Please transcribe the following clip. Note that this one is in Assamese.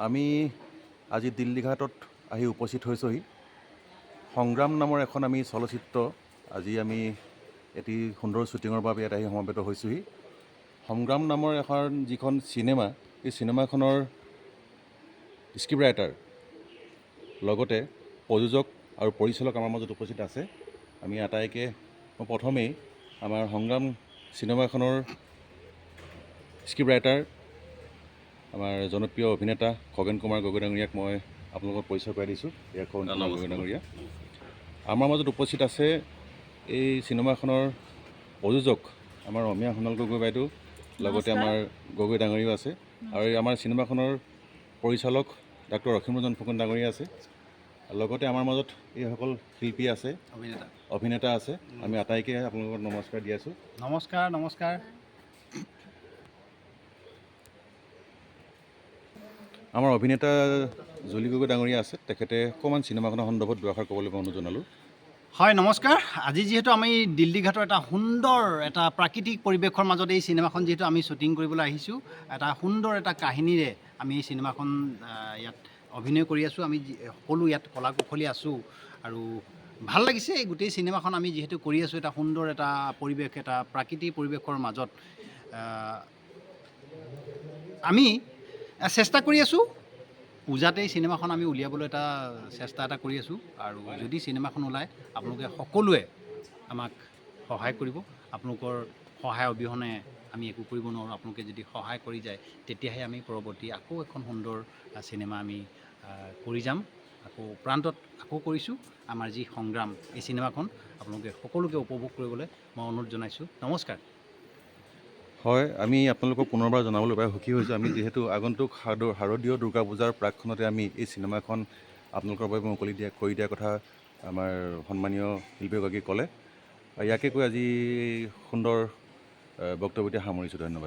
আমি আজি দিল্লী ঘাটত আহি উপস্থিত হৈছোহি। সংগ্ৰাম নামৰ এখন আমি চলচ্চিত্ৰ আজি আমি এটি সুন্দৰ শ্বুটিঙৰ বাবে ইয়াত আহি সমবেত হৈছোহি। সংগ্ৰাম নামৰ এখন যিখন চিনেমা, এই চিনেমাখনৰ স্ক্ৰিপ্ট ৰাইটাৰ লগতে প্ৰযোজক আৰু পৰিচালক আমাৰ মাজত উপস্থিত আছে। আমি আটাইকে প্ৰথমেই আমাৰ সংগ্ৰাম চিনেমাখনৰ স্ক্ৰিপ্ট ৰাইটাৰ আমাৰ জনপ্ৰিয় অভিনেতা খগেন কুমাৰ গগৈ ডাঙৰীয়াক মই আপোনালোকক পৰিচয় কৰাই দিছোঁ। এয়া খগেন কুমাৰ গগৈ ডাঙৰীয়া। আমাৰ মাজত উপস্থিত আছে এই চিনেমাখনৰ প্ৰযোজক আমাৰ অমীয়া সোণাল গগৈ বাইদেউ, লগতে আমাৰ গগৈ ডাঙৰীয়াও আছে, আৰু আমাৰ চিনেমাখনৰ পৰিচালক ডাক্তৰ অসীম ৰঞ্জন ফুকন ডাঙৰীয়া আছে। লগতে আমাৰ মাজত এইসকল শিল্পী আছে, অভিনেতা আছে। আমি আটাইকে আপোনালোকক নমস্কাৰ দি আছোঁ। নমস্কাৰ। আমাৰ অভিনেতা জলি গগৈ ডাঙৰীয়া আছে, তেখেতে অকণমান চিনেমাখনৰ সন্দৰ্ভত দুআষাৰ ক'বলৈ মই অনুৰোধ জনালোঁ। হয়, নমস্কাৰ। আজি যিহেতু আমি দিল্লী ঘাটৰ এটা সুন্দৰ এটা প্ৰাকৃতিক পৰিৱেশৰ মাজত এই চিনেমাখন যিহেতু আমি শ্বুটিং কৰিবলৈ আহিছোঁ, এটা সুন্দৰ এটা কাহিনীৰে আমি এই চিনেমাখন ইয়াত অভিনয় কৰি আছোঁ। আমি সকলো ইয়াত কলা কুশলী আছোঁ আৰু ভাল লাগিছে। এই গোটেই চিনেমাখন আমি যিহেতু কৰি আছোঁ এটা সুন্দৰ এটা পৰিৱেশ, এটা প্ৰাকৃতিক পৰিৱেশৰ মাজত আমি চেষ্টা কৰি আছোঁ। পূজাতে এই চিনেমাখন আমি উলিয়াবলৈ চেষ্টা কৰি আছোঁ, আৰু যদি চিনেমাখন ওলায় আপোনালোকে সকলোৱে আমাক সহায় কৰিব। আপোনালোকৰ সহায় অবিহনে আমি একো কৰিব নোৱাৰোঁ। আপোনালোকে যদি সহায় কৰি যায় তেতিয়াহে আমি পৰৱৰ্তী আকৌ এখন সুন্দৰ চিনেমা আমি কৰি যাম। আকৌ প্ৰান্তত আকৌ কৰিছোঁ আমাৰ যি সংগ্ৰাম, এই চিনেমাখন আপোনালোকে সকলোকে উপভোগ কৰিবলৈ মই অনুৰোধ জনাইছোঁ। নমস্কাৰ। হয়, আমি আপোনালোকক পুনৰবাৰ জনাবলৈ পাই সুখী হৈছোঁ। আমি যিহেতু আগন্তুক শাৰদীয় দুৰ্গা পূজাৰ প্ৰাকখনতে আমি এই চিনেমাখন আপোনালোকৰ বাবে মুকলি কৰি দিয়াৰ কথা আমাৰ সন্মানীয় শিল্পীগৰাকীয়ে ক'লে। ইয়াকে কৈ আজি সুন্দৰ বক্তব্যটি সামৰিছোঁ। ধন্যবাদ।